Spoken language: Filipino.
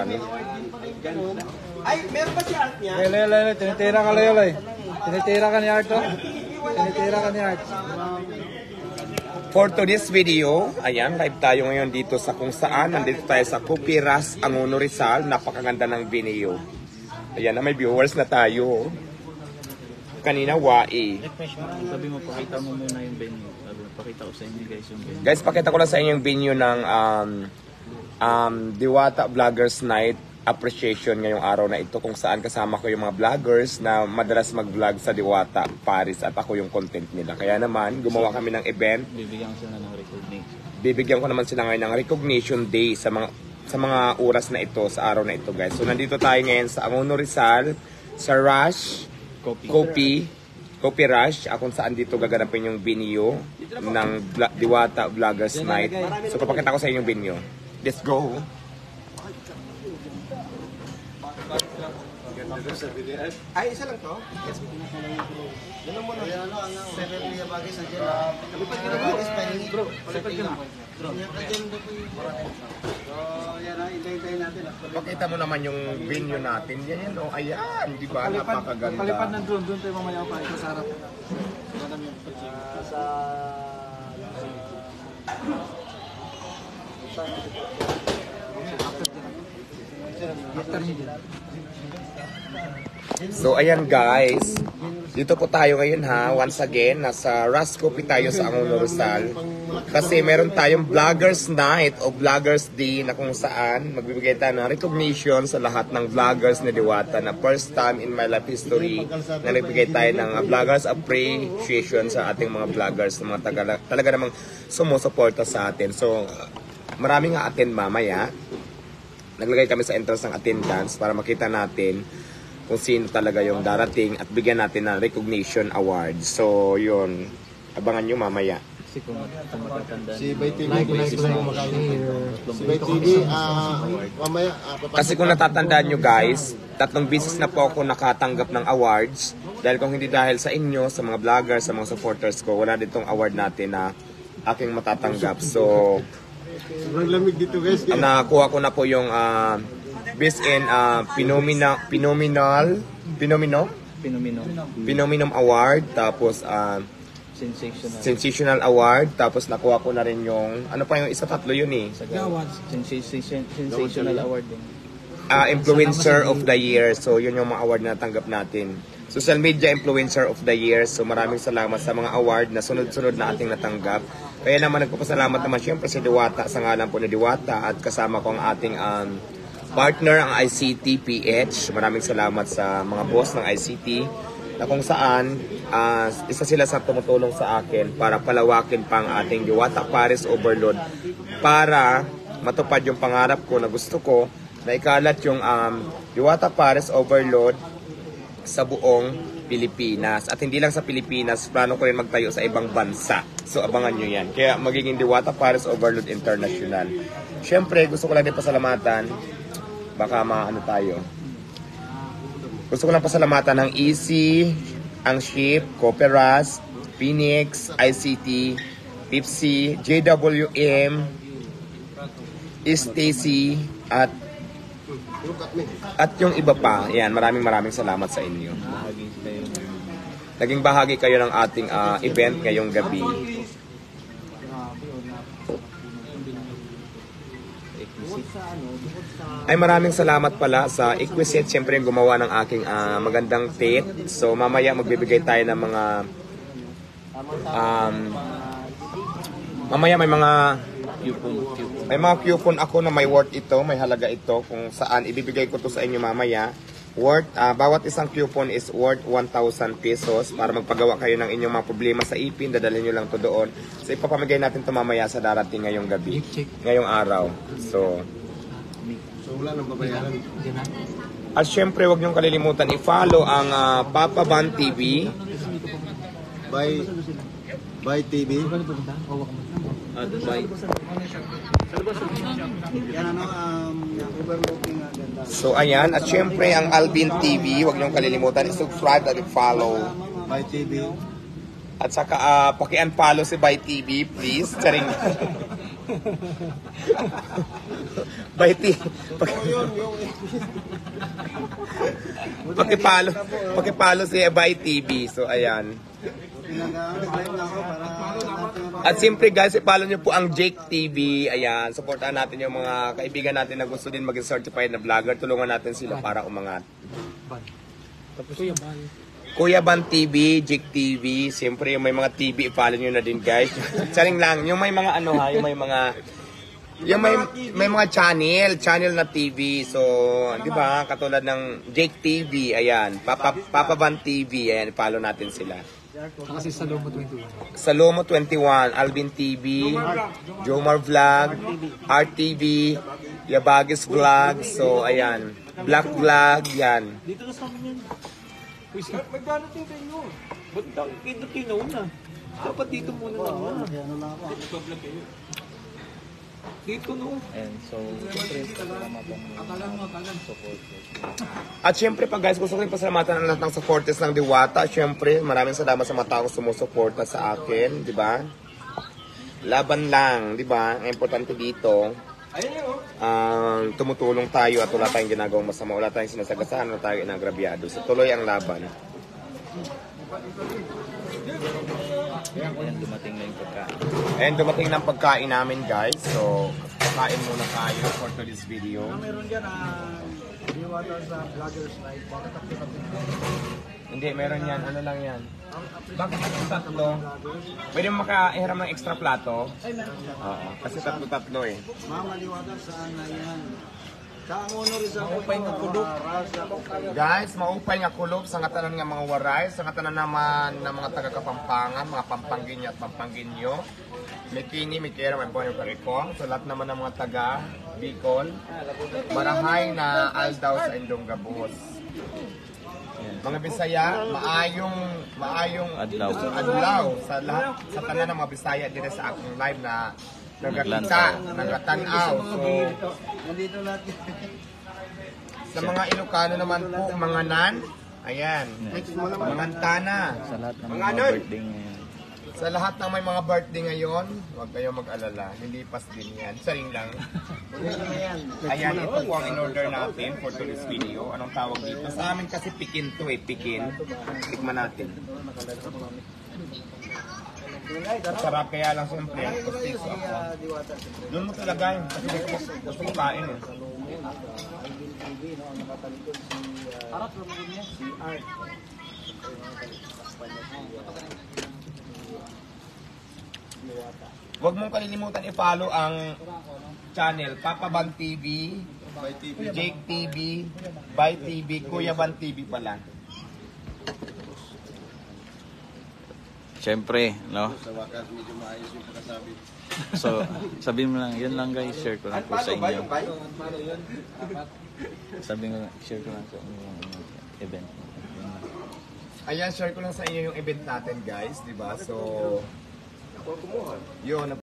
ano. Ay, meron ba si Art niya? Lay, tinitira ka lay. Tinitira ka ni Art, oh. Tinitira ka ni Art. For today's video, ayan, live tayo ngayon dito sa kung saan. Nandito tayo sa Kupiras, Angono Rizal. Napakaganda ng video. Ayan na, may viewers na tayo. Kanina, wae. Sabi mo, pakita mo muna yung venue. Sabi mo, pakita ko sa inyo guys yung venue. Guys, pakita ko lang sa inyo yung venue ng Diwata Vloggers Night Appreciation ngayong araw na ito, kung saan kasama ko yung mga vloggers na madalas mag-vlog sa Diwata, Paris, at ako yung content nila. Kaya naman, gumawa kami ng event. Bibigyan ko sila ng recognition. Bibigyan ko naman sila ngayon ng recognition day sa mga oras na ito, sa araw na ito, guys. So, nandito tayo ngayon sa Angono Rizal, sa Rush, Coffee Rush, kung saan dito gaganapin yung venue ng Diwata Vloggers Night. So, papakita ko sa inyo yung venue. Let's go! Ay, isa lang to? Yes. Ganun mo na. Ano, ang 7 liya bagay sa dyan. Lipad ka na bagay sa pahingi. Bro, palipad ka na. So, yan na, hintayin natin. Pakita mo naman yung venue natin. Yan, oh, ayan, di ba? Napakaganda. Palipad ng drone, doon tayo mamaya pa ito sa harap. So ayan guys, dito po tayo ngayon ha, once again, nasa Rush Coffee tayo sa Angono Rizal. Kasi meron tayong Vloggers Night o Vloggers Day na kung saan magbibigay tayo ng recognition sa lahat ng vloggers na Diwata na first time in my life history na nagbigay tayo ng Vloggers Appreciation sa ating mga vloggers na mga talaga namang sumusuporta sa atin. So maraming attend mamaya. Naglagay kami sa entrance ng attendance para makita natin kung sino talaga yung darating at bigyan natin ng recognition award. So, yun. Abangan nyo mamaya. Kasi kung matatanda Si Bay TV, si Bay TV, mamaya, Kasi kung natatandaan nyo guys, 3 beses na po ako nakatanggap ng awards. Dahil kung hindi dahil sa inyo, sa mga vloggers, sa mga supporters ko, wala ditong award natin na aking matatanggap. So, sobrang lamig dito guys. nakuha ko na po yung Best in Phenomenon Award, tapos Sensational Award, tapos nakuha ko na rin yung, ano pa yung isa, tatlo yun eh. Sensational Award din. Influencer of the Year. So yun yung mga award na natanggap natin. Social Media Influencer of the Year. So maraming salamat sa mga award na sunod-sunod na ating natanggap. Kaya naman nagpapasalamat naman siyempre sa Diwata, sa ngalan po ni Diwata, at kasama ko ang ating partner, ang ICT PH. Maraming salamat sa mga boss ng ICT na kung saan isa sila sa tumutulong sa akin para palawakin pang ating Diwata Paris Overload para matupad yung pangarap ko na gusto ko na ikalat yung Diwata Paris Overload sa buong Pilipinas. At hindi lang sa Pilipinas, plano ko rin magtayo sa ibang bansa. So abangan nyo yan. Kaya magiging Diwata Paris Overload International. Siyempre, gusto ko lang din pasalamatan. Baka maano tayo. Gusto ko lang pasalamatan ng Easy, ang Ship, Cooperas, Phoenix, ICT, Pepsi, JWM, Stacy, at yung iba pa. Yan, maraming salamat sa inyo. Naging bahagi kayo ng ating event ngayong gabi. Ay, maraming salamat pala sa Exquisite, siyempre yung gumawa ng aking magandang tape. So mamaya magbibigay tayo ng mga mamaya may mga coupon ako na may worth ito, may halaga ito, kung saan ibibigay ko to sa inyo mamaya. Worth, bawat isang coupon is worth 1,000 pesos para magpagawa kayo ng inyong mga problema sa ipin. Dadalhin nyo lang to doon. So ipapamigay natin to mamaya sa darating ngayong gabi, ngayong araw. So wala nang babayaran. At syempre, huwag niyong kalilimutan i-follow ang Papa Van TV. By TV. So ayan, at syempre ang Alvin TV, huwag niyong kalilimutan i-subscribe at i-follow. By TV. At saka paki-unfollow si By TV, please. Charing. By TV. Pakipalo si By TV. So, ayan. Pinag-live na ako para At siyempre guys, ipalo nyo po ang Jake TV. Ayan, supportahan natin yung mga kaibigan natin na gusto din maging certified na vlogger. Tulungan natin sila para umangat. Tapos yung ban. Kuya Ban TV, Jake TV, siyempre yung may mga TV, ipalo nyo na din guys. Saring lang, yung may mga ano ha, yung may mga channel na TV. So, di ba, katulad ng Jake TV, ayan, Papa Ban TV, ayan, ipalo natin sila. Kasi sa Lomo 21. Salomo 21, Alvin TV, Jomar Vlog, RTV, Yabagis Vlog, so ayan, Black Vlog, yan. Dito na sa amin yan. Magkano din kayo? Ba't dito kinauna? Dapat dito muna naman. Dito no. And so, siyempre, salamat ang support. At syempre pa guys, gusto ko rin pasalamatan ang lahat ng supporters ng Diwata. Syempre, maraming salamat sa mga taong sumusuporta sa akin, di ba? Laban lang, di ba? Ang importante dito, tumutulong tayo at wala tayong ginagawang masama, wala tayong sinasagasahan, wala tayong inagrabyado. So tuloy ang laban. Ayan, dumating na yung pagkain. And dumating ng pagkain namin guys. So, kain muna tayo for today's video. meron dyan Diwata sa Vloggers Night. Hindi, meron yan. Ano lang yan? Bakit tatlo? Pwede mo makahiram ng extra plato? Oo, kasi tatlo eh. Mama Diwata, saan na yan? Kaangono rin sa upay ng kulog. Guys, maupay nga kulob sa ngatanan nga mga waray, sa ngatanan naman ng mga taga-Kapampangan, mga Pampangginyo at Pampanginyo. May Kini, may Kera, may Bonyo Karikong. Sa lahat naman ng mga taga Bicol, marahay na aldaw sa Indong Gabos. Mga Bisaya, maayong adlaw sa lahat sa tanan ng mga Bisaya dire sa akong live na nagakita, nagatanaw. So, Nandito lahat. sa mga Ilocano naman po, mga nan, ayan, mga tana. Sa lahat ng Mga mga nun. birthday ngayon. Sa lahat ng may mga birthday ngayon, huwag kayo mag-alala, nilipas din yan. Saring lang. Ayan, ito po ang in-order natin for today's video. Anong tawag dito? Sa amin kasi pikin to eh, pikin. Tikman natin. Masarap kaya lang siyempre. Gusto ako. Doon mo talaga yun. Kasi gusto ko kain eh. Harap naman niya si Art. Huwag mong kalilimutan i-follow ang channel Papa Ban TV, Jake TV, By TV, Kuya Ban TV pala. Siyempre, no? So, sabihin mo lang, yun lang guys, share ko lang po sa inyo. Sabihin ko lang, share ko lang sa inyo yung event. Ayan, share ko lang sa inyo yung event natin guys, di ba? So, yun,